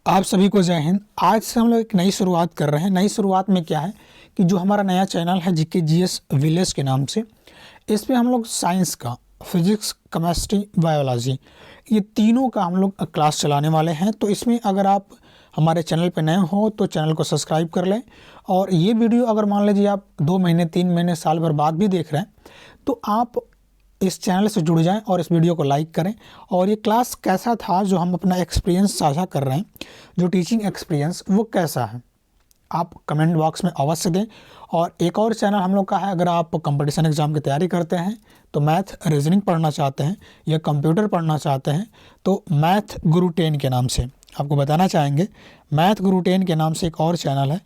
आप सभी को जय हिंद। आज से हम लोग एक नई शुरुआत कर रहे हैं। नई शुरुआत में क्या है कि जो हमारा नया चैनल है जीके जीएस विलेज के नाम से, इस पे हम लोग साइंस का, फिजिक्स, केमिस्ट्री, बायोलॉजी, ये तीनों का हम लोग क्लास चलाने वाले हैं। तो इसमें अगर आप हमारे चैनल पे नए हो तो चैनल को सब्सक्राइब कर लें। और ये वीडियो अगर मान लीजिए आप 2 महीने, 3 महीने, साल भर बाद भी देख रहे हैं तो आप इस चैनल से जुड़ जाएं और इस वीडियो को लाइक करें। और ये क्लास कैसा था, जो हम अपना एक्सपीरियंस साझा कर रहे हैं, जो टीचिंग एक्सपीरियंस, वो कैसा है, आप कमेंट बॉक्स में अवश्य दें। और एक और चैनल हम लोग का है, अगर आप कंपटीशन एग्ज़ाम की तैयारी करते हैं तो मैथ रीजनिंग पढ़ना चाहते हैं या कंप्यूटर पढ़ना चाहते हैं तो मैथ गुरु 10 के नाम से आपको बताना चाहेंगे। मैथ गुरु 10 के नाम से एक और चैनल है,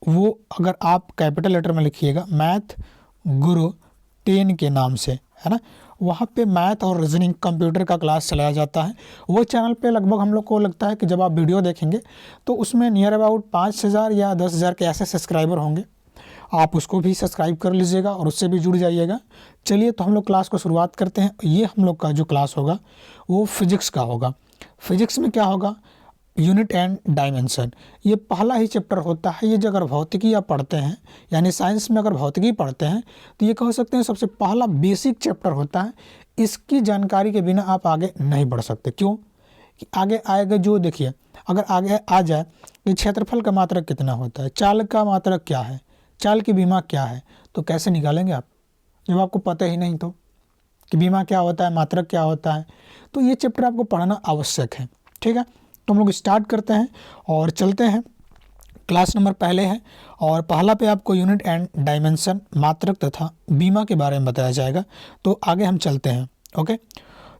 वो अगर आप कैपिटल लेटर में लिखिएगा मैथ गुरु 10 के नाम से, है ना, वहाँ पे मैथ और रीजनिंग कंप्यूटर का क्लास चलाया जाता है। वो चैनल पे लगभग हम लोग को लगता है कि जब आप वीडियो देखेंगे तो उसमें नियर अबाउट 5,000 या 10,000 के ऐसे सब्सक्राइबर होंगे। आप उसको भी सब्सक्राइब कर लीजिएगा और उससे भी जुड़ जाइएगा। चलिए तो हम लोग क्लास को शुरुआत करते हैं। ये हम लोग का जो क्लास होगा वो फिजिक्स का होगा। फिजिक्स में क्या होगा, यूनिट एंड डायमेंशन, ये पहला ही चैप्टर होता है। ये जो अगर भौतिकी आप पढ़ते हैं, यानी साइंस में अगर भौतिकी पढ़ते हैं तो ये कह सकते हैं सबसे पहला बेसिक चैप्टर होता है। इसकी जानकारी के बिना आप आगे नहीं बढ़ सकते। क्यों कि आगे आएगा, जो देखिए अगर आगे आ जाए कि क्षेत्रफल का मात्रक कितना होता है, चाल का मात्रक क्या है, चाल की बीमा क्या है, तो कैसे निकालेंगे आप जब आपको पता ही नहीं तो कि बीमा क्या होता है, मात्रक क्या होता है। तो ये चैप्टर आपको पढ़ना आवश्यक है। ठीक है, तो हम लोग स्टार्ट करते हैं और चलते हैं। क्लास नंबर पहले है और पहला पे आपको यूनिट एंड डायमेंशन, मात्रक तथा बीमा के बारे में बताया जाएगा। तो आगे हम चलते हैं। ओके,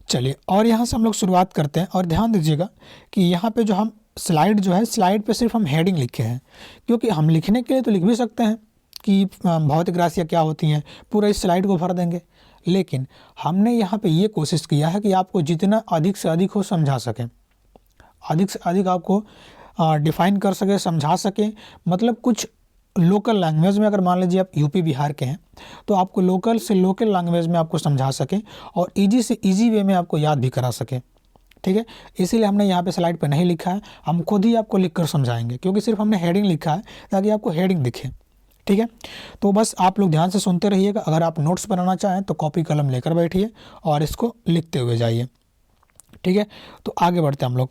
चलिए, और यहाँ से हम लोग शुरुआत करते हैं। और ध्यान दीजिएगा कि यहाँ पे जो हम स्लाइड जो है, स्लाइड पे सिर्फ हम हेडिंग लिखे हैं, क्योंकि हम लिखने के लिए तो लिख भी सकते हैं कि भौतिक राशियाँ क्या होती हैं, पूरा इस स्लाइड को भर देंगे। लेकिन हमने यहाँ पे ये कोशिश किया है कि आपको जितना अधिक से अधिक हो समझा सकें, अधिक से अधिक आपको डिफ़ाइन कर सके, समझा सके। मतलब कुछ लोकल लैंग्वेज में, अगर मान लीजिए आप यूपी बिहार के हैं तो आपको लोकल से लोकल लैंग्वेज में आपको समझा सके और इजी से इजी वे में आपको याद भी करा सके। ठीक है, इसीलिए हमने यहाँ पे स्लाइड पे नहीं लिखा है, हम खुद ही आपको लिख कर समझाएंगे, क्योंकि सिर्फ हमने हेडिंग लिखा है ताकि आपको हेडिंग दिखे। ठीक है, तो बस आप लोग ध्यान से सुनते रहिएगा। अगर आप नोट्स बनाना चाहें तो कॉपी कलम लेकर बैठिए और इसको लिखते हुए जाइए। ठीक है, तो आगे बढ़ते हैं हम लोग।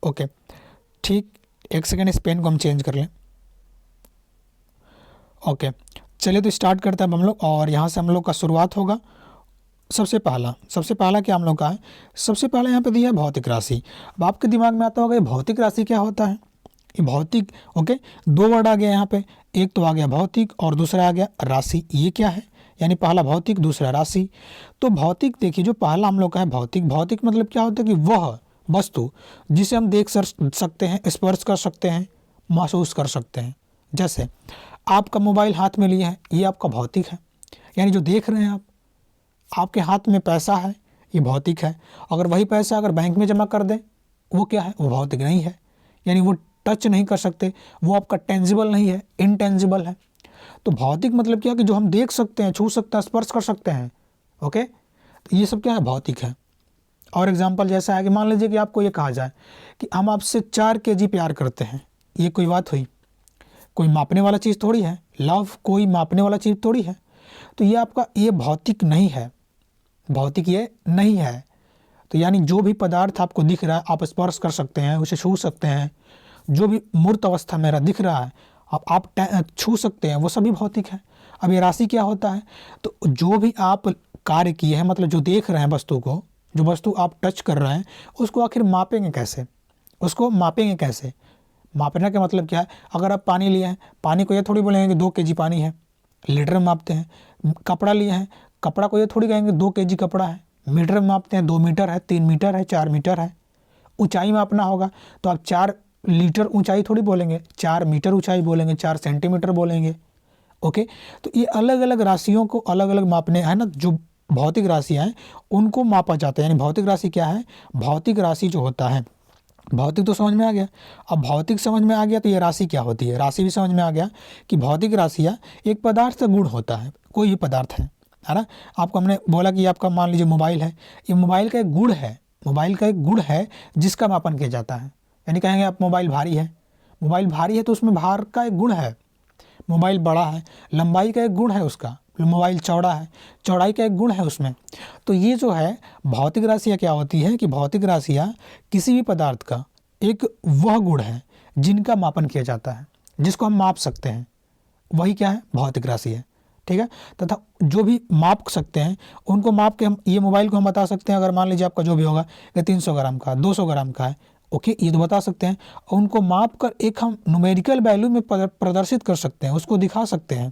ओके, ठीक, एक सेकेंड, इस पेन को हम चेंज कर लें। ओके, चलिए तो स्टार्ट करते हैं अब हम लोग। और यहाँ से हम लोग का शुरुआत होगा। सबसे पहला क्या हम लोग का है, सबसे पहला यहाँ पे दिया है भौतिक राशि। अब आपके दिमाग में आता होगा ये भौतिक राशि क्या होता है। ये भौतिक, ओके, 2 वर्ड आ गया यहाँ पे, एक तो आ गया भौतिक और दूसरा आ गया राशि। ये क्या है, यानी पहला भौतिक, दूसरा राशि। तो भौतिक देखिए, जो पहला हम लोग का है भौतिक, भौतिक मतलब क्या होता है कि वह वस्तु जिसे हम देख सकते हैं, स्पर्श कर सकते हैं, महसूस कर सकते हैं। जैसे आपका मोबाइल हाथ में लिए हैं, ये आपका भौतिक है, यानी जो देख रहे हैं आप। आपके हाथ में पैसा है, ये भौतिक है। अगर वही पैसा अगर बैंक में जमा कर दें, वो क्या है, वो भौतिक नहीं है, यानी वो टच नहीं कर सकते, वो आपका टेंजिबल नहीं है, इनटेंजिबल है। तो भौतिक मतलब क्या कि जो हम देख सकते हैं, छू सकते हैं, स्पर्श कर सकते हैं। ओके, तो ये सब क्या है, भौतिक है। और एग्जाम्पल जैसा है कि मान लीजिए कि आपको ये कहा जाए कि हम आपसे 4 kg प्यार करते हैं, ये कोई बात हुई, कोई मापने वाला चीज़ थोड़ी है। लव कोई मापने वाला चीज़ थोड़ी है। तो ये आपका, ये भौतिक नहीं है, भौतिक ये नहीं है। तो यानी जो भी पदार्थ आपको दिख रहा है, आप स्पर्श कर सकते हैं, उसे छू सकते हैं, जो भी मूर्त अवस्था मेरा दिख रहा है आप छू सकते हैं, वो सभी भौतिक है। अब ये राशि क्या होता है, तो जो भी आप कार्य किए हैं, मतलब जो देख रहे हैं वस्तु को, जो वस्तु आप टच कर रहे हैं, उसको आखिर मापेंगे कैसे, उसको मापेंगे कैसे। मापने का मतलब क्या है, अगर आप पानी लिए हैं, पानी को ये थोड़ी बोलेंगे कि 2 kg पानी है, लीटर में मापते हैं। कपड़ा लिए हैं, कपड़ा को ये थोड़ी कहेंगे 2 kg कपड़ा है, मीटर में मापते हैं, 2 मीटर है, 3 मीटर है, 4 मीटर है। ऊंचाई मापना होगा तो आप 4 लीटर ऊंचाई थोड़ी बोलेंगे, 4 मीटर ऊंचाई बोलेंगे, 4 सेंटीमीटर बोलेंगे। ओके, तो ये अलग अलग राशियों को अलग अलग मापने है ना, जो भौतिक राशियाँ हैं उनको मापा जाता है। यानी भौतिक राशि क्या है, भौतिक राशि जो होता है, भौतिक तो समझ में आ गया। अब भौतिक समझ में आ गया तो ये राशि क्या होती है, राशि भी समझ में आ गया कि भौतिक राशियाँ एक पदार्थ का गुण होता है, कोई भी पदार्थ है ना। आपको हमने बोला कि आपका मान लीजिए मोबाइल है, ये मोबाइल का एक गुण है, मोबाइल का एक गुण है जिसका मापन किया जाता है। यानी कहेंगे आप मोबाइल भारी है, मोबाइल भारी है तो उसमें भार का एक गुण है, मोबाइल बड़ा है, लंबाई का एक गुण है उसका, मोबाइल चौड़ा है, चौड़ाई का एक गुण है उसमें। तो ये जो है भौतिक राशियाँ क्या होती है कि भौतिक राशियाँ किसी भी पदार्थ का एक वह गुण है जिनका मापन किया जाता है, जिसको हम माप सकते हैं, वही क्या है, भौतिक राशि है। ठीक है, तथा जो भी माप सकते हैं उनको माप के हम ये मोबाइल को हम बता सकते हैं, अगर मान लीजिए आपका जो भी होगा कि 300 ग्राम का, 200 ग्राम का है, ओके, ये तो बता सकते हैं। और उनको माप कर एक हम न्यूमेरिकल वैल्यू में प्रदर्शित कर सकते हैं, उसको दिखा सकते हैं,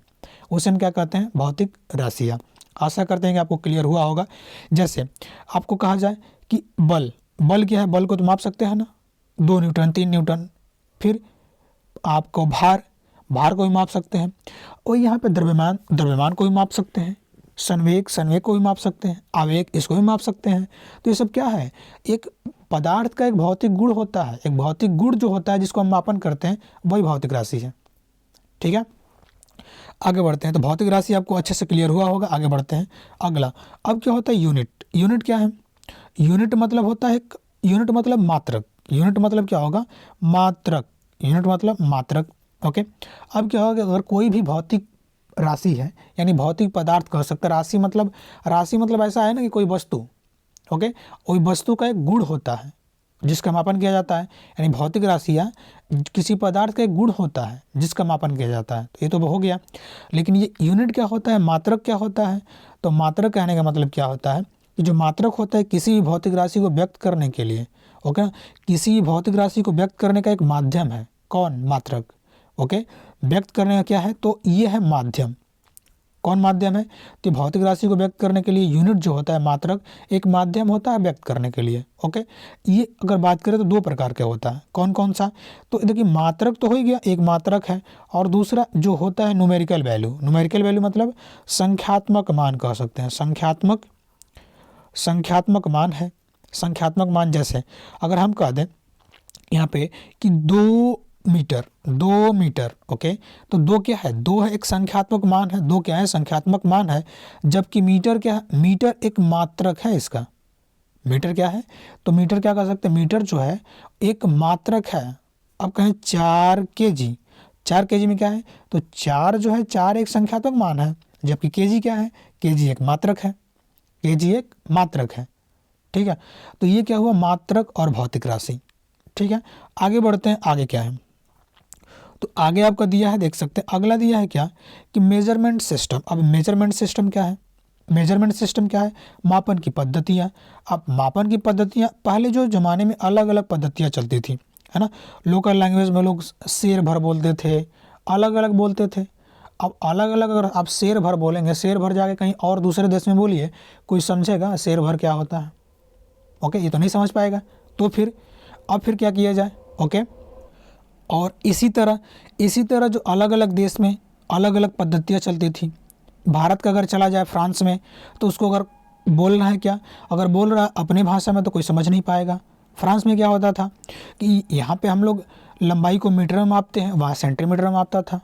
उसे हम क्या कहते हैं, भौतिक राशियाँ। आशा करते हैं कि आपको क्लियर हुआ होगा। जैसे आपको कहा जाए कि बल, बल क्या है, बल को तो माप सकते हैं ना, 2 न्यूटन, 3 न्यूटन। फिर आपको भार, भार को भी माप सकते हैं। और यहाँ पे द्रव्यमान, द्रव्यमान को भी माप सकते हैं। संवेग, संवेग को भी माप सकते हैं। आवेग, इसको भी माप सकते हैं। तो ये सब क्या है, एक पदार्थ का एक भौतिक गुण होता है, एक भौतिक गुण जो होता है जिसको हम मापन करते हैं, वही भौतिक राशि है। ठीक है, आगे बढ़ते हैं। तो भौतिक राशि आपको अच्छे से क्लियर हुआ होगा। आगे बढ़ते हैं अगला। अब क्या होता है यूनिट, यूनिट क्या है, यूनिट मतलब होता है, यूनिट मतलब मात्रक, यूनिट मतलब क्या होगा, मात्रक, यूनिट मतलब मात्रक। ओके, अब क्या होगा, अगर कोई भी भौतिक राशि है, यानी भौतिक पदार्थ कह सकते हैं, राशि मतलब, राशि मतलब ऐसा है ना कि कोई वस्तु, ओके, कोई वस्तु का एक गुण होता है जिसका मापन किया जाता है, यानी भौतिक राशियाँ किसी पदार्थ का एक गुण होता है जिसका मापन किया जाता है। तो ये तो हो गया, लेकिन ये यूनिट क्या होता है, मात्रक क्या होता है। तो मात्रक कहने का मतलब क्या होता है कि जो मात्रक होता है किसी भी भौतिक राशि को व्यक्त करने के लिए, ओके, किसी भी भौतिक राशि को व्यक्त करने का एक माध्यम है, कौन, मात्रक। ओके, व्यक्त करने का क्या है, तो ये है माध्यम। कौन माध्यम है, तो भौतिक राशि को व्यक्त करने के लिए यूनिट जो होता है, मात्रक, एक माध्यम होता है व्यक्त करने के लिए। ओके, ये अगर बात करें तो 2 प्रकार का होता है, कौन कौन सा, तो देखिए मात्रक तो हो ही गया, एक मात्रक है, और दूसरा जो होता है न्यूमेरिकल वैल्यू। न्यूमेरिकल वैल्यू मतलब संख्यात्मक मान कह सकते हैं, संख्यात्मक, संख्यात्मक मान है, संख्यात्मक मान। जैसे अगर हम कह दें यहाँ पे कि 2 मीटर, 2 मीटर, ओके, तो 2 क्या है, 2 है, एक संख्यात्मक मान है, 2 क्या है, संख्यात्मक मान है। जबकि मीटर क्या है, मीटर एक मात्रक है इसका, मीटर क्या है, तो मीटर क्या कर सकते हैं, मीटर जो है एक मात्रक है। अब कहें 4 kg, 4 kg में क्या है, तो 4 जो है, 4 एक संख्यात्मक मान है, जबकि kg क्या है, kg एक मात्रक है, kg एक मात्रक है। ठीक है, तो ये क्या हुआ, मात्रक और भौतिक राशि। ठीक है, आगे बढ़ते हैं, आगे क्या है, तो आगे आपका दिया है, देख सकते हैं, अगला दिया है क्या कि मेजरमेंट सिस्टम। अब मेजरमेंट सिस्टम क्या है, मेजरमेंट सिस्टम क्या है, मापन की पद्धतियाँ। अब मापन की पद्धतियाँ, पहले जो ज़माने में अलग अलग पद्धतियाँ चलती थी, है ना, लोकल लैंग्वेज में लोग शेर भर बोलते थे, अलग अलग बोलते थे। अब अलग अलग, अगर आप शेर भर बोलेंगे, शेर भर जाके कहीं और दूसरे देश में बोलिए, कोई समझेगा शेर भर क्या होता है, ओके, ये तो नहीं समझ पाएगा। तो फिर अब फिर क्या किया जाए, ओके, और इसी तरह जो अलग अलग देश में अलग अलग पद्धतियाँ चलती थी। भारत का अगर चला जाए फ्रांस में, तो उसको अगर बोलना है क्या, अगर बोल रहा है अपनी भाषा में तो कोई समझ नहीं पाएगा। फ्रांस में क्या होता था कि यहाँ पे हम लोग लंबाई को मीटर में मापते हैं, वहाँ सेंटीमीटर में मापता था।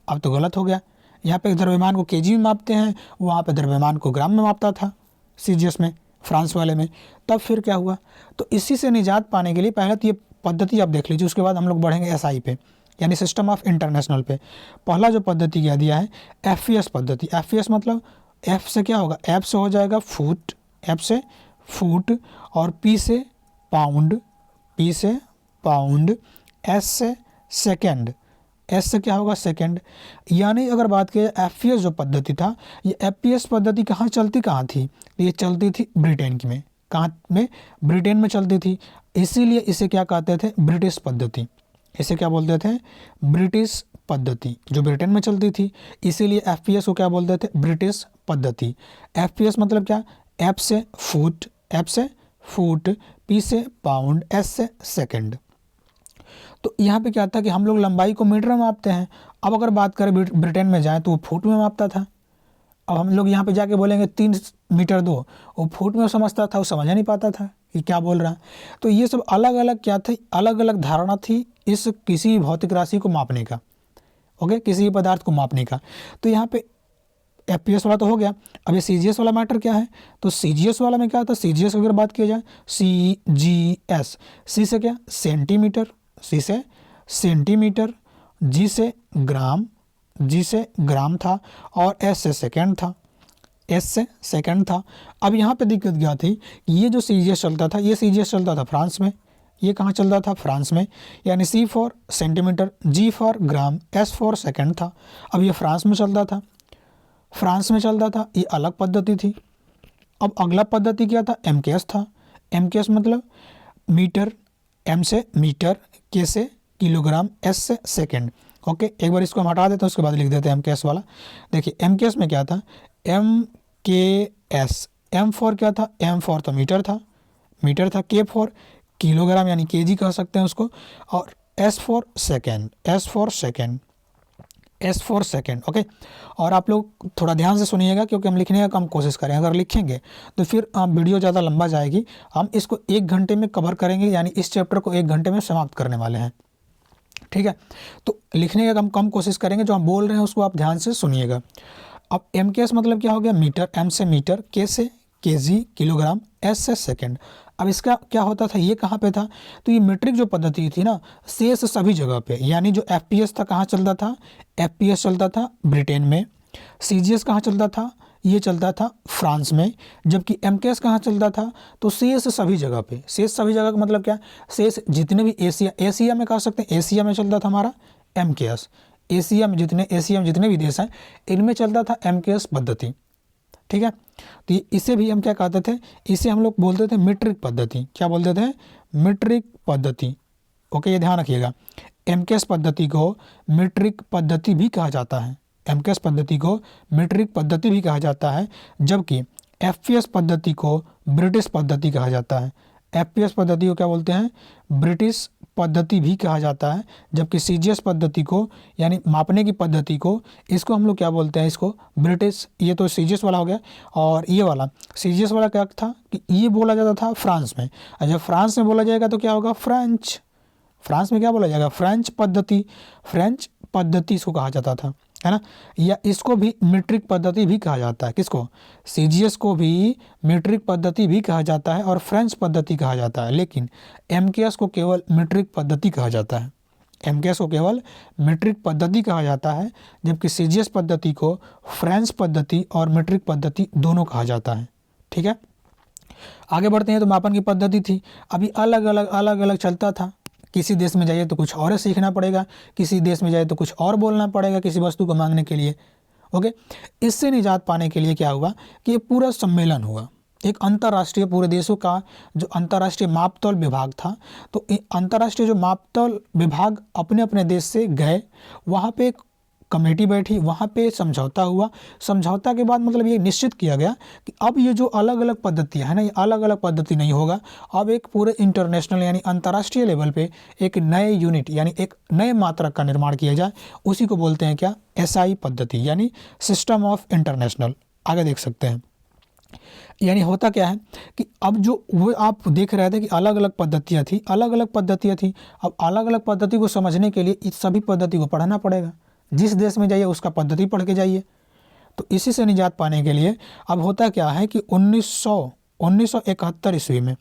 अब तो गलत हो गया, यहाँ पे द्रव्यमान को केजी में मापते हैं, वहाँ पे द्रव्यमान को ग्राम में मापता था, सीजीएस में, फ्रांस वाले में। तब फिर क्या हुआ, तो इसी से निजात पाने के लिए पहले तो ये पद्धति आप देख लीजिए, उसके बाद हम लोग बढ़ेंगे एसआई पे, यानी सिस्टम ऑफ इंटरनेशनल पे। पहला जो पद्धति क्या दिया है, एफईएस पद्धति। एफईएस मतलब एफ से क्या होगा, एफ से हो जाएगा फुट, एफ से फुट, और पी से पाउंड, पी से पाउंड, एस से सेकेंड, एस से क्या होगा, सेकेंड। यानी अगर बात की जाए एफईएस जो पद्धति था, ये एफईएस पद्धति कहाँ चलती, कहाँ थी, ये चलती थी ब्रिटेन की में, कहाँ में, ब्रिटेन में चलती थी। इसीलिए इसे क्या कहते थे, ब्रिटिश पद्धति। इसे क्या बोलते थे, ब्रिटिश पद्धति, जो ब्रिटेन में चलती थी। इसीलिए एफईएस को क्या बोलते थे, ब्रिटिश पद्धति। एफईएस मतलब क्या, एफ से फुट, एफ से फुट, पी से पाउंड, एस से सेकेंड। तो यहाँ पे क्या था कि हम लोग लंबाई को मीटर में मापते हैं। अब अगर बात करें ब्रिटेन में जाएँ तो वो फुट में मापता था। अब हम लोग यहाँ पे जाके बोलेंगे 3 मीटर 2, वो फुट में समझता था, वो समझ नहीं पाता था कि क्या बोल रहा है। तो ये सब अलग अलग क्या थे, अलग अलग धारणा थी इस किसी भौतिक राशि को मापने का, ओके, किसी पदार्थ को मापने का। तो यहाँ पे FPS वाला तो हो गया। अब ये CGS वाला मैटर क्या है, तो CGS वाला में क्या था, CGS की अगर बात की जाए, CGS, सी से क्या, सेंटीमीटर, सी से सेंटीमीटर, जी से ग्राम, जी से ग्राम था, और एस से सेकेंड था, एस से सेकेंड था। अब यहाँ पे दिक्कत क्या थी, ये जो CGS चलता था, ये CGS चलता था फ्रांस में, ये कहाँ चलता था, फ्रांस में, यानी C for centimetre, G for gram, S for second था। अब ये फ्रांस में चलता था, फ्रांस में चलता था, ये अलग पद्धति थी। अब अगला पद्धति क्या था, MKS था। MKS मतलब मीटर, M से मीटर, K से किलोग्राम, S से सेकेंड। ओके, एक बार इसको हम हटा देते हैं, उसके बाद लिख देते हैं MKS वाला। देखिए MKS में क्या था, MKS, M फॉर क्या था, M फॉर तो मीटर था, मीटर था, K फॉर किलोग्राम यानी केजी कह सकते हैं उसको, और S for second, S for second, S for second. Okay, और आप लोग थोड़ा ध्यान से सुनिएगा क्योंकि हम लिखने का कम कोशिश करें, अगर लिखेंगे तो फिर वीडियो ज़्यादा लंबा जाएगी। हम इसको 1 घंटे में कवर करेंगे, यानी इस चैप्टर को 1 घंटे में समाप्त करने वाले हैं, ठीक है। तो लिखने का कम कोशिश करेंगे, जो हम बोल रहे हैं उसको आप ध्यान से सुनिएगा। अब MKS मतलब क्या हो गया, मीटर, M से मीटर, K से केजी किलोग्राम, S से सेकेंड। अब इसका क्या होता था, ये कहाँ पे था, तो ये मीट्रिक जो पद्धति थी ना, शेष सभी जगह पे, यानी जो FPS था कहाँ चलता था, FPS चलता था ब्रिटेन में, CGS कहाँ चलता था, ये चलता था फ्रांस में, जबकि MKS कहाँ चलता था, तो शेष सभी जगह पे। शेष सभी जगह का मतलब क्या, शेष जितने भी एशिया में कह सकते हैं, एशिया में चलता था हमारा MKS, एशिया में जितने भी देश हैं इनमें चलता था MKS पद्धति, ठीक है। तो इसे भी हम क्या कहते थे, इसे हम लोग बोलते थे मीट्रिक पद्धति। क्या बोलते थे, मीट्रिक पद्धति। ओके, ये ध्यान रखिएगा, MKS पद्धति को मीट्रिक पद्धति भी कहा जाता है, MKS पद्धति को मीट्रिक पद्धति भी कहा जाता है, जबकि FPS पद्धति को ब्रिटिश पद्धति कहा जाता है। FPS पद्धति को क्या बोलते हैं, ब्रिटिश पद्धति भी कहा जाता है, जबकि CGS पद्धति को यानी मापने की पद्धति को, इसको हम लोग क्या बोलते हैं, इसको ब्रिटिश। ये तो CGS वाला हो गया, और ये वाला CGS वाला क्या था कि ये बोला जाता था फ्रांस में, और जब फ्रांस में बोला जाएगा तो क्या होगा, फ्रेंच। फ्रांस में क्या बोला जाएगा, फ्रेंच पद्धति, फ्रेंच पद्धति इसको कहा जाता था, है ना। या इसको भी मीट्रिक पद्धति भी कहा जाता है, किसको, CGS को भी मीट्रिक पद्धति भी कहा जाता है और फ्रेंच पद्धति कहा जाता है, लेकिन MKS को केवल मीट्रिक पद्धति कहा जाता है। MKS को केवल मीट्रिक पद्धति कहा जाता है, जबकि CGS पद्धति को फ्रेंच पद्धति और मीट्रिक पद्धति दोनों कहा जाता है, ठीक है। आगे बढ़ते हैं, तो मापन की पद्धति थी, अभी अलग अलग चलता था। किसी देश में जाइए तो कुछ और सीखना पड़ेगा, किसी देश में जाए तो कुछ और बोलना पड़ेगा किसी वस्तु को मांगने के लिए। ओके, इससे निजात पाने के लिए क्या हुआ कि ये पूरा सम्मेलन हुआ, एक अंतर्राष्ट्रीय, पूरे देशों का जो अंतर्राष्ट्रीय मापतौल विभाग था। तो अंतर्राष्ट्रीय जो मापतौल विभाग अपने अपने देश से गए, वहाँ पे एक कमेटी बैठी, वहाँ पे समझौता हुआ। समझौता के बाद मतलब ये निश्चित किया गया कि अब ये जो अलग अलग पद्धतियाँ हैं ना, ये अलग अलग पद्धति नहीं होगा, अब एक पूरे इंटरनेशनल यानी अंतर्राष्ट्रीय लेवल पे एक नए यूनिट यानी एक नए मात्रक का निर्माण किया जाए। उसी को बोलते हैं क्या, SI पद्धति यानी सिस्टम ऑफ इंटरनेशनल। आगे देख सकते हैं, यानी होता क्या है कि अब जो वो आप देख रहे थे कि अलग अलग पद्धतियाँ थी, अलग अलग पद्धतियाँ थी। अब अलग अलग पद्धति को समझने के लिए इस सभी पद्धति को पढ़ना पड़ेगा। जिस देश में जाइए उसका पद्धति पढ़ के जाइए। तो इसी से निजात पाने के लिए अब होता क्या है कि 1971 ईस्वी में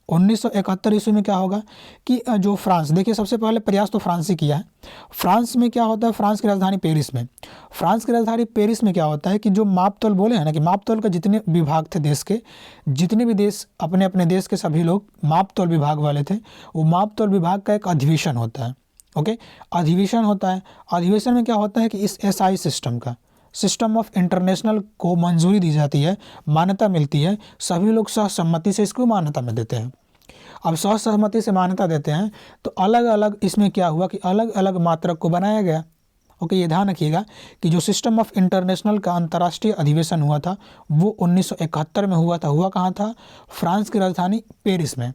1971 ईस्वी में क्या होगा कि जो फ्रांस, देखिए सबसे पहले प्रयास तो फ्रांस ही किया है। फ्रांस में क्या होता है, फ्रांस की राजधानी पेरिस में, फ्रांस की राजधानी पेरिस में क्या होता है कि जो मापतौल बोले हैं ना कि मापतौल का जितने विभाग थे देश के, जितने भी देश अपने अपने देश के सभी लोग मापतौल विभाग वाले थे, वो मापतौल विभाग का एक अधिवेशन होता है। ओके, अधिवेशन होता है। अधिवेशन में क्या होता है कि इस SI सिस्टम का, सिस्टम ऑफ इंटरनेशनल को मंजूरी दी जाती है, मान्यता मिलती है। सभी लोग सहसम्मति से इसको मान्यता में देते हैं। अब सहसम्मति से मान्यता देते हैं तो अलग अलग इसमें क्या हुआ कि अलग अलग मात्रक को बनाया गया। ओके, ये ध्यान रखिएगा कि जो सिस्टम ऑफ इंटरनेशनल का अंतर्राष्ट्रीय अधिवेशन हुआ था वो 1971 में हुआ था। हुआ कहाँ था, फ्रांस की राजधानी पेरिस में,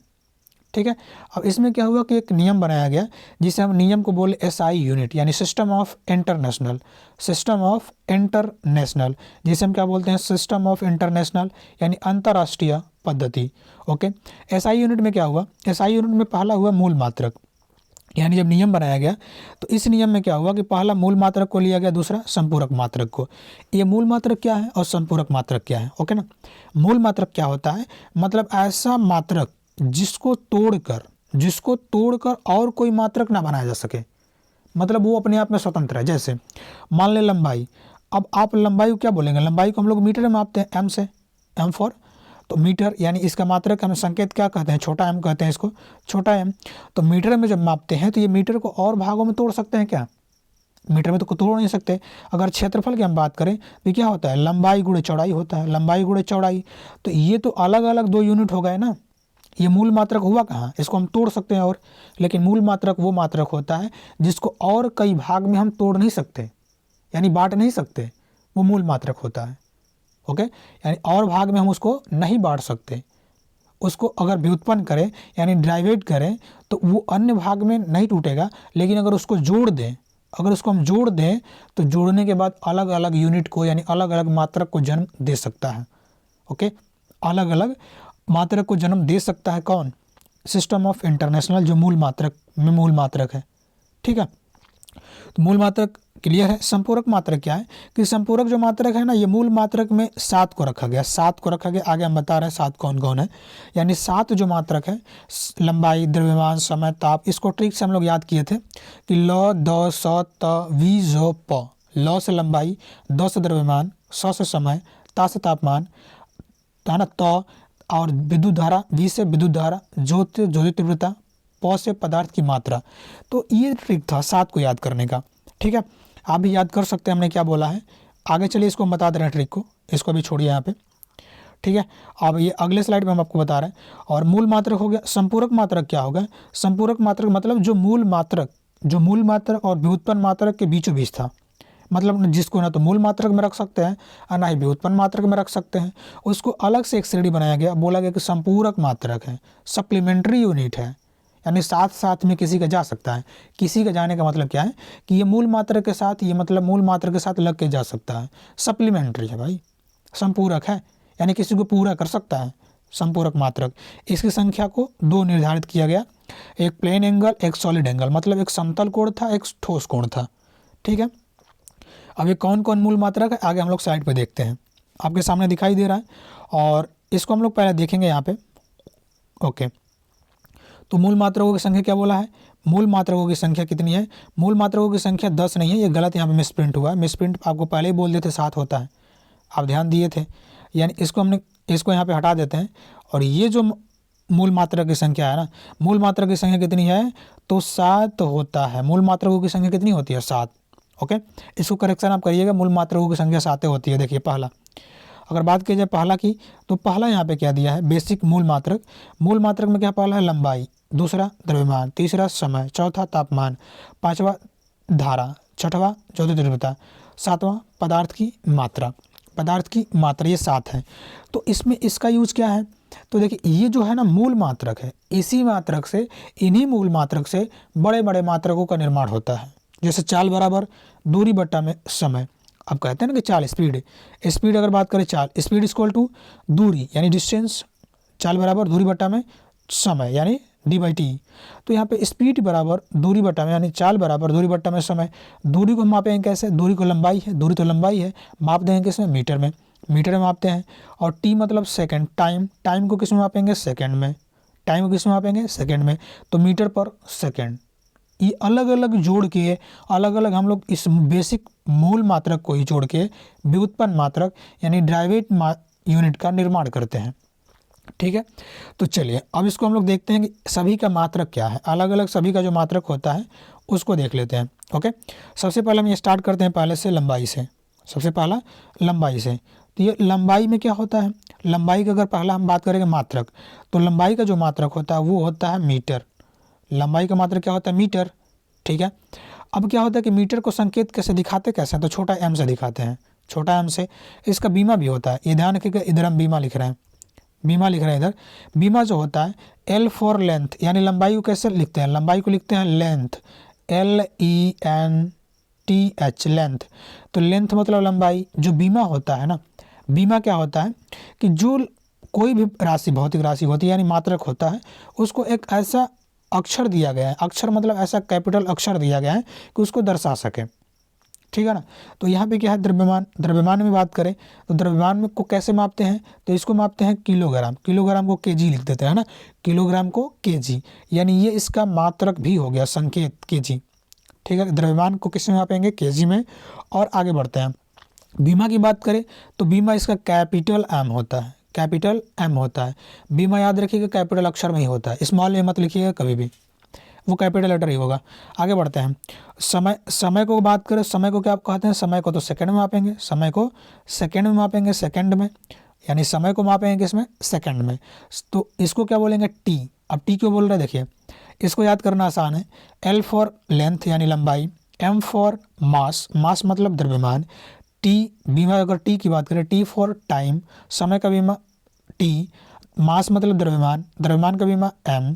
ठीक है। अब इसमें क्या हुआ कि एक नियम बनाया गया जिसे हम नियम को बोले SI यूनिट यानी system of international, system of international, जिसे हम क्या बोलते हैं, सिस्टम ऑफ इंटरनेशनल यानी अंतर्राष्ट्रीय पद्धति। ओके, SI यूनिट में क्या हुआ, SI यूनिट में पहला हुआ मूल मात्रक। यानी जब नियम बनाया गया तो इस नियम में क्या हुआ कि पहला मूल मात्रक को लिया गया, दूसरा संपूरक मात्रक को। ये मूल मात्रक क्या है और संपूरक मात्रक क्या है, ओके ना। मूल मात्रक क्या होता है, मतलब ऐसा मात्रक जिसको तोड़कर और कोई मात्रक ना बनाया जा सके, मतलब वो अपने आप में स्वतंत्र है। जैसे मान लें लंबाई, अब आप लंबाई को क्या बोलेंगे, लंबाई को हम लोग मीटर में मापते हैं, एम से, एम फॉर तो मीटर, यानी इसका मात्रक हम संकेत क्या कहते हैं, छोटा एम कहते हैं इसको, छोटा एम। तो मीटर में जब मापते हैं तो ये मीटर को और भागों में तोड़ सकते हैं क्या, मीटर में तो तोड़ नहीं सकते। अगर क्षेत्रफल की हम बात करें तो क्या होता है, लंबाई गुणे चौड़ाई होता है, लंबाई गुणे चौड़ाई। तो ये तो अलग अलग 2 यूनिट हो गए ना, ये मूल मात्रक हुआ कहाँ, इसको हम तोड़ सकते हैं और, लेकिन मूल मात्रक वो मात्रक होता है जिसको और कई भाग में हम तोड़ नहीं सकते, यानी बांट नहीं सकते, वो मूल मात्रक होता है, ओके। यानी और भाग में हम उसको नहीं बांट सकते, उसको अगर व्युत्पन्न करें यानी ड्राइवेट करें तो वो अन्य भाग में नहीं टूटेगा, लेकिन अगर उसको जोड़ दें, अगर उसको हम जोड़ दें तो जोड़ने के बाद अलग अलग यूनिट को यानी अलग अलग मात्रक को जन्म दे सकता है, ओके। अलग अलग मात्रक को जन्म दे सकता है कौन, सिस्टम ऑफ इंटरनेशनल, जो मूल मात्रक है, ठीक है। तो मूल मात्रक क्लियर है। संपूरक मात्रक क्या है कि संपूरक जो मात्रक है ना, ये मूल मात्रक में 7 को रखा गया, 7 को रखा गया, आगे हम बता रहे हैं 7 कौन कौन है। यानी 7 जो मात्रक है, लंबाई, द्रव्यमान, समय, ताप, इसको ट्रिक से हम लोग याद किए थे कि ल, द, स, त, वी, ज, प। ल से लंबाई, द से द्रव्यमान, स से समय, ता से तापमान, है ना, त और विद्युत धारा, वी से विद्युत धारा, ज्योति तीव्रता, प से पदार्थ की मात्रा। तो ये ट्रिक था 7 को याद करने का, ठीक है। आप भी याद कर सकते हैं हमने क्या बोला है। आगे चलिए इसको हम बता दे रहे हैं ट्रिक को, इसको अभी छोड़िए यहाँ पे, ठीक है। अब ये अगले स्लाइड में हम आपको बता रहे हैं। और मूल मात्रक हो गया। संपूरक मात्रक क्या होगा, संपूरक मात्रक मतलब जो मूल मात्रक और व्युत्पन्न मात्रक के बीचों बीच था, मतलब जिसको ना तो मूल मात्रक में रख सकते हैं और ना ही व्युत्पन्न मात्रक में रख सकते हैं, उसको अलग से एक श्रेणी बनाया गया, बोला गया कि संपूरक मात्रक है, सप्लीमेंट्री यूनिट है, यानी साथ साथ में किसी का जा सकता है। किसी का जाने का मतलब क्या है कि ये मूल मात्रक के साथ, ये मतलब मूल मात्रक के साथ लग के जा सकता है, सप्लीमेंट्री है भाई, संपूरक है, यानी किसी को पूरा कर सकता है संपूरक मात्रक। इसकी संख्या को 2 निर्धारित किया गया, एक प्लेन एंगल, एक सॉलिड एंगल, मतलब एक समतल कोण था, एक ठोस कोण था, ठीक है। अब ये कौन कौन मूल मात्रक है आगे हम लोग साइड पे देखते हैं, आपके सामने दिखाई दे रहा है और इसको हम लोग पहले देखेंगे यहाँ पे, ओके। तो मूल मात्रकों की संख्या क्या बोला है, मूल मात्रकों की संख्या कितनी है, मूल मात्रकों की संख्या 10 नहीं है, ये गलत यहाँ पे मिसप्रिंट हुआ है। मिसप्रिंट आपको पहले ही बोल देते 7 होता है, आप ध्यान दिए थे, यानी इसको यहाँ पे हटा देते हैं। और ये जो मूल मात्रक की संख्या है ना, मूल मात्रक की संख्या कितनी है तो 7 होता है। मूल मात्रकों की संख्या कितनी होती है, 7, ओके। इसको करेक्शन आप करिएगा, मूल मात्रकों की संख्या 7 होती है। देखिए पहला, अगर बात की जाए पहला की, तो पहला यहाँ पे क्या दिया है, बेसिक मूल मात्रक। मूल मात्रक में क्या पहला है, लंबाई, दूसरा द्रव्यमान, तीसरा समय, चौथा तापमान, पांचवा धारा, छठवां ज्योति तीव्रता, सातवां पदार्थ की मात्रा, ये 7 है। तो इसमें इसका यूज क्या है, तो देखिए ये जो है ना मूल मात्रक है, इन्हीं मूल मात्रक से बड़े बड़े मात्रकों का निर्माण होता है। जैसे चाल बराबर दूरी बट्टा में समय, अब कहते हैं ना कि चाल स्पीड अगर बात करें, चाल स्पीड इक्वल टू दूरी यानी डिस्टेंस, चाल बराबर दूरी बट्टा में समय यानी d/t। तो यहाँ पे स्पीड बराबर दूरी बट्टा में यानी चाल बराबर दूरी बट्टा में समय। दूरी को मापेंगे कैसे, दूरी तो लंबाई है, माप देंगे किसमें, मीटर में मापते हैं। और t मतलब सेकंड, टाइम को किस में मापेंगे, सेकंड में, तो मीटर पर सेकंड। ये अलग अलग जोड़ के हम लोग इस बेसिक मूल मात्रक को ही जोड़ के व्युत्पन्न मात्रक यानी ड्राइवेट यूनिट का निर्माण करते हैं, ठीक है। तो चलिए अब इसको हम लोग देखते हैं कि सभी का मात्रक क्या है, अलग अलग सभी का जो मात्रक होता है उसको देख लेते हैं, ओके। सबसे पहले हम ये स्टार्ट करते हैं पहले से लंबाई से, तो ये लंबाई में क्या होता है, लंबाई का अगर पहला हम बात करेंगे मात्रक, तो लंबाई का जो मात्रक होता है वो होता है मीटर। लंबाई का मात्रक क्या होता है, मीटर, ठीक है। अब क्या होता है कि मीटर को संकेत कैसे दिखाते हैं, तो छोटा m से दिखाते हैं, छोटा m से। इसका बीमा भी होता है, ये ध्यान रखिएगा, इधर हम बीमा लिख रहे हैं इधर। बीमा जो होता है L फॉर लेंथ, यानी लंबाई को कैसे लिखते हैं, लंबाई को लिखते हैं लेंथ, LENTH, लेंथ। तो लेंथ मतलब लंबाई। जो बीमा होता है ना, बीमा क्या होता है कि जो कोई भी राशि, भौतिक राशि होती है यानी मात्रक होता है, उसको एक ऐसा अक्षर दिया गया है, अक्षर मतलब ऐसा कैपिटल अक्षर दिया गया है कि उसको दर्शा सके, ठीक है ना। तो यहाँ पे क्या है, द्रव्यमान, द्रव्यमान में बात करें तो द्रव्यमान में को कैसे मापते हैं, तो इसको मापते हैं किलोग्राम, किलोग्राम को केजी लिख देते हैं ना, किलोग्राम को केजी, यानी ये इसका मात्रक भी हो गया, संकेत केजी, ठीक है। द्रव्यमान को किस में मापेंगे, केजी में। और आगे बढ़ते हैं, बीमा की बात करें तो बीमा इसका कैपिटल एम होता है, कैपिटल एम होता है। बीमा याद रखिएगा कैपिटल अक्षर में ही होता है, स्मॉल ए मत लिखिएगा कभी भी, वो कैपिटल लेटर ही होगा। आगे बढ़ते हैं, समय, समय को बात करें, समय को क्या आप कहते हैं, समय को तो सेकंड में मापेंगे, समय को सेकंड में मापेंगे, सेकंड में, यानी समय को मापेंगे किसमें, सेकंड में। तो इसको क्या बोलेंगे, टी। अब टी क्यों बोल रहे हैं, देखिए इसको याद करना आसान है। एल फॉर लेंथ यानी लंबाई, एम फॉर मास, मास मतलब द्रव्यमान, टी बीमा, अगर टी की बात करें, टी फॉर टाइम, समय का बीमा टी, मास मतलब द्रव्यमान, द्रव्यमान का बीमा एम,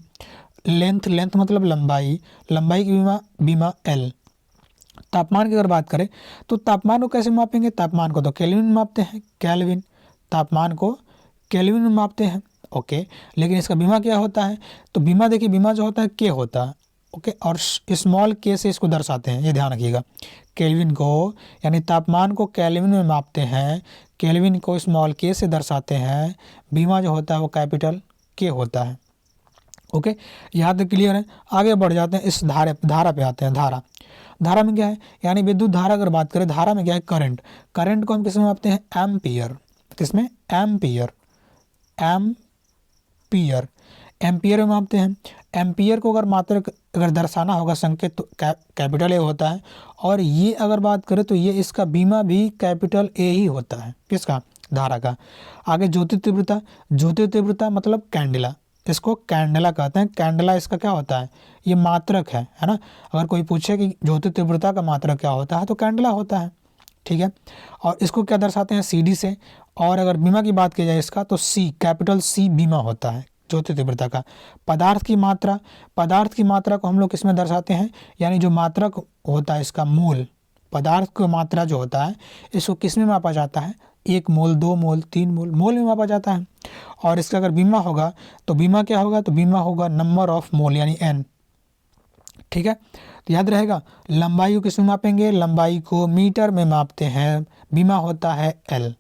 लेंथ, लेंथ मतलब लंबाई, लंबाई की बीमा बीमा एल। तापमान की अगर बात करें तो तापमान को कैसे मापेंगे, तापमान को तो केल्विन में मापते हैं, केल्विन, तापमान को केल्विन में मापते हैं, ओके। लेकिन इसका बीमा क्या होता है, तो बीमा देखिए, बीमा जो होता है के होता है, ओके, और स्मॉल के से इसको दर्शाते हैं, ये ध्यान रखिएगा। केल्विन को यानी तापमान को केल्विन में मापते हैं, केल्विन को स्मॉल के से दर्शाते हैं, बीमा जो होता है वो कैपिटल के होता है, ओके। यहाँ तक क्लियर है। आगे बढ़ जाते हैं, इस धारा पे आते हैं। धारा, धारा में क्या है, यानी विद्युत धारा अगर बात करें, धारा में क्या है, करंट, करंट को हम किस में मापते हैं, एम्पियर, किसमें, एम्पियर, एम्पियर, एम्पियर में मापते हैं। एम्पियर को अगर मात्रक अगर दर्शाना होगा संकेत तो कैपिटल ए होता है, और ये अगर बात करें तो ये इसका बीमा भी कैपिटल ए ही होता है, किसका, धारा का। आगे ज्योति तीव्रता, ज्योति तीव्रता मतलब कैंडिला, इसको कैंडला कहते हैं, कैंडला इसका क्या होता है, ये मात्रक है ना। अगर कोई पूछे कि ज्योति तीव्रता का मात्रक क्या होता है तो कैंडला होता है, ठीक है। और इसको क्या दर्शाते हैं, सीडी से। और अगर बीमा की बात की जाए इसका तो सी, कैपिटल सी बीमा होता है ज्योति तीव्रता का। पदार्थ की मात्रा, पदार्थ की मात्रा को हम लोग किसमें दर्शाते हैं, यानी जो मात्रक होता है इसका मोल, पदार्थ की मात्रा जो होता है इसको किस में मापा जाता है, 1 मोल, 2 मोल, 3 मोल, मोल में मापा जाता है। और इसका अगर बीमा होगा तो बीमा क्या होगा, तो बीमा होगा नंबर ऑफ मोल यानी एन, ठीक है। तो याद रहेगा, लंबाई को किस में मापेंगे, लंबाई को मीटर में मापते हैं, बीमा होता है एल,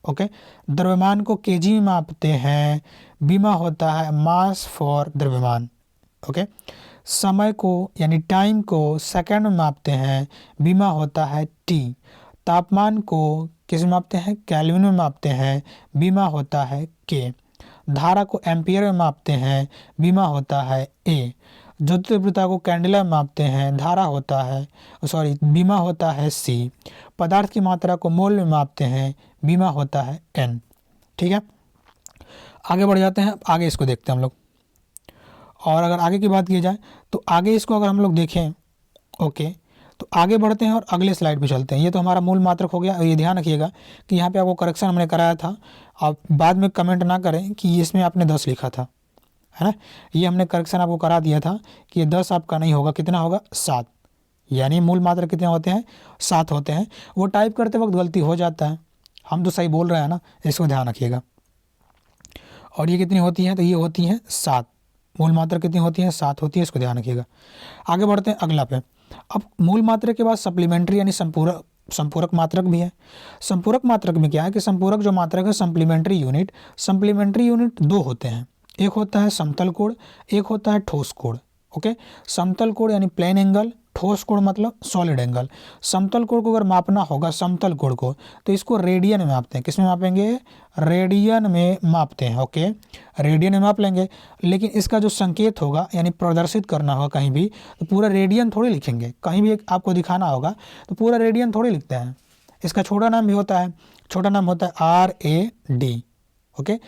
ओके। द्रव्यमान को केजी में मापते हैं, बीमा होता है मास फॉर द्रव्यमान, ओके। समय को यानी टाइम को सेकंड में मापते हैं, बीमा होता है टी। तापमान को किस में मापते हैं, केल्विन में मापते हैं, बीमा होता है के। धारा को एम्पियर में मापते हैं, बीमा होता है ए। ज्योति तीव्रता को कैंडिला में मापते हैं, धारा होता है बीमा होता है सी। पदार्थ की मात्रा को मोल में मापते हैं, बीमा होता है एन, ठीक है। आगे बढ़ जाते हैं, आगे इसको देखते हैं हम लोग। और अगर आगे की बात की जाए तो आगे इसको अगर हम लोग देखें, ओके, तो आगे बढ़ते हैं और अगले स्लाइड पे चलते हैं। ये तो हमारा मूल मात्रक हो गया। और ये ध्यान रखिएगा कि यहाँ पे आपको करेक्शन हमने कराया था, आप बाद में कमेंट ना करें कि इसमें आपने 10 लिखा था, है ना। ये हमने करेक्शन आपको करा दिया था कि ये 10 आपका नहीं होगा, कितना होगा, 7, यानी मूल मात्रक कितने होते हैं, 7 होते हैं। वो टाइप करते वक्त गलती हो जाता है, हम तो सही बोल रहे हैं ना, इसको ध्यान रखिएगा। और ये कितनी होती हैं, तो ये होती हैं 7, मूल मात्रा कितनी होती है, 7 होती है, इसको ध्यान रखिएगा। आगे बढ़ते हैं अगला पे। अब मूल मात्रक के बाद सप्लीमेंट्री यानी संपूरक मात्रक भी है। संपूरक मात्रक में क्या है कि संपूरक जो मात्रक है, सप्लीमेंट्री यूनिट 2 होते हैं, एक होता है समतल कोण, एक होता है ठोस कोण, ओके। समतल कोण यानी प्लेन एंगल, ठोस कोण मतलब सॉलिड एंगल। समतल कोण को अगर मापना होगा, समतल कोण को, तो इसको रेडियन में मापते हैं, किस में मापेंगे, रेडियन में मापते हैं, ओके, रेडियन में माप लेंगे। लेकिन इसका जो संकेत होगा यानी प्रदर्शित करना होगा कहीं भी, तो पूरा रेडियन थोड़ी लिखेंगे, कहीं भी आपको दिखाना होगा तो पूरा रेडियन थोड़ी लिखते हैं। इसका छोटा नाम भी होता है, छोटा नाम होता है RAD, ओके।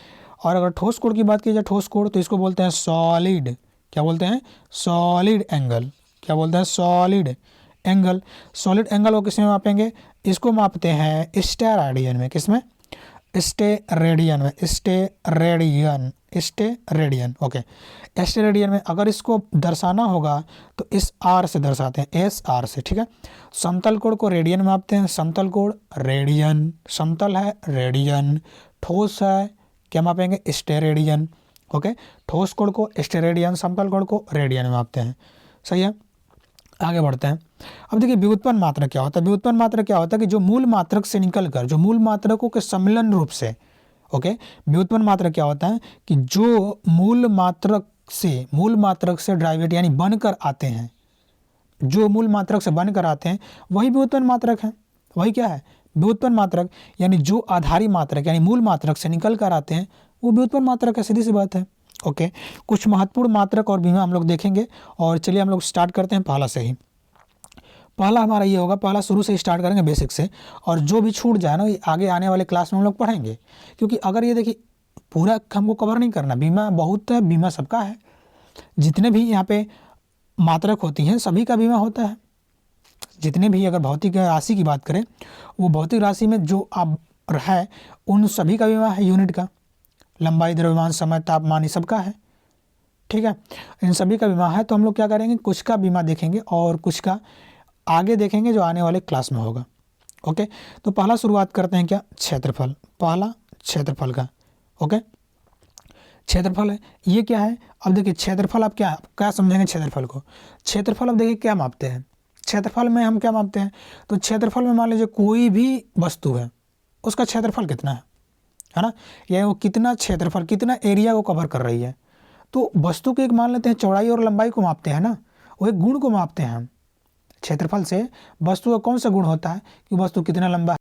और अगर ठोस कोण की बात की जाए, ठोस कोण, तो इसको बोलते हैं सॉलिड, क्या बोलते हैं, सॉलिड एंगल, क्या बोलते हैं, सॉलिड एंगल। सॉलिड एंगल को किस में मापेंगे, इसको मापते हैं स्टेरेडियन में, किस में, स्टेरेडियन में, स्टेरेडियन, ओके। स्टेरेडियन में अगर इसको दर्शाना होगा तो इस R से दर्शाते हैं, SR से, ठीक है। समतल कोण को रेडियन में मापते हैं, समतल कोण रेडियन, समतल है रेडियन, ठोस है क्या मापेंगे, स्टेरेडियन, ओके, ठोस कोण को स्टेरेडियन, समतल कोण को रेडियन में मापते हैं। सही है, आगे बढ़ते हैं। अब देखिए व्युत्पन्न मात्रक क्या होता है। व्युत्पन्न मात्रक क्या होता है कि जो मूल मात्रक से निकलकर, जो मूल मात्रकों के सम्मिलन रूप से, ओके, व्युत्पन्न मात्रक क्या होता है कि जो मूल मात्रक से डेरिवेट यानी बनकर आते हैं, जो मूल मात्रक से बनकर आते हैं वही व्युत्पन्न मात्रक है। वही क्या है, व्युत्पन्न मात्रक, यानी जो आधारी मात्रक यानी मूल मात्रक से निकल कर आते हैं वो व्युत्पन्न मात्रक है, सीधी सी बात है। ओके, कुछ महत्वपूर्ण मात्रक और बीमा हम लोग देखेंगे, और चलिए हम लोग स्टार्ट करते हैं पहला से ही। पहला हमारा ये होगा, पहला शुरू से स्टार्ट करेंगे बेसिक से, और जो भी छूट जाए ना ये आगे आने वाले क्लास में हम लोग पढ़ेंगे, क्योंकि अगर ये देखिए पूरा हमको कवर नहीं करना, बीमा बहुत है, बीमा सबका है, जितने भी यहाँ पे मात्रक होती हैं सभी का बीमा होता है। जितने भी, अगर भौतिक राशि की बात करें, वो भौतिक राशि में जो अब है उन सभी का बीमा है, यूनिट का, लंबाई, द्रव्यमान, समय, तापमान, ये सबका है। ठीक है, इन सभी का बीमा है। तो हम लोग क्या करेंगे, कुछ का बीमा देखेंगे और कुछ का आगे देखेंगे जो आने वाले क्लास में होगा। ओके, तो पहला शुरुआत करते हैं क्या, क्षेत्रफल। पहला क्षेत्रफल का, ओके, क्षेत्रफल है, ये क्या है। अब देखिए क्षेत्रफल, आप क्या समझेंगे क्षेत्रफल को। क्षेत्रफल अब देखिए क्या मापते हैं, क्षेत्रफल में हम क्या मापते हैं, तो क्षेत्रफल में मान लीजिए कोई भी वस्तु है उसका क्षेत्रफल कितना है ना, या वो कितना क्षेत्रफल, कितना एरिया को कवर कर रही है। तो वस्तु के एक मान लेते हैं चौड़ाई और लंबाई को मापते हैं ना, वो एक गुण को मापते हैं हम। क्षेत्रफल से वस्तु का कौन सा गुण होता है कि वस्तु कितना लंबा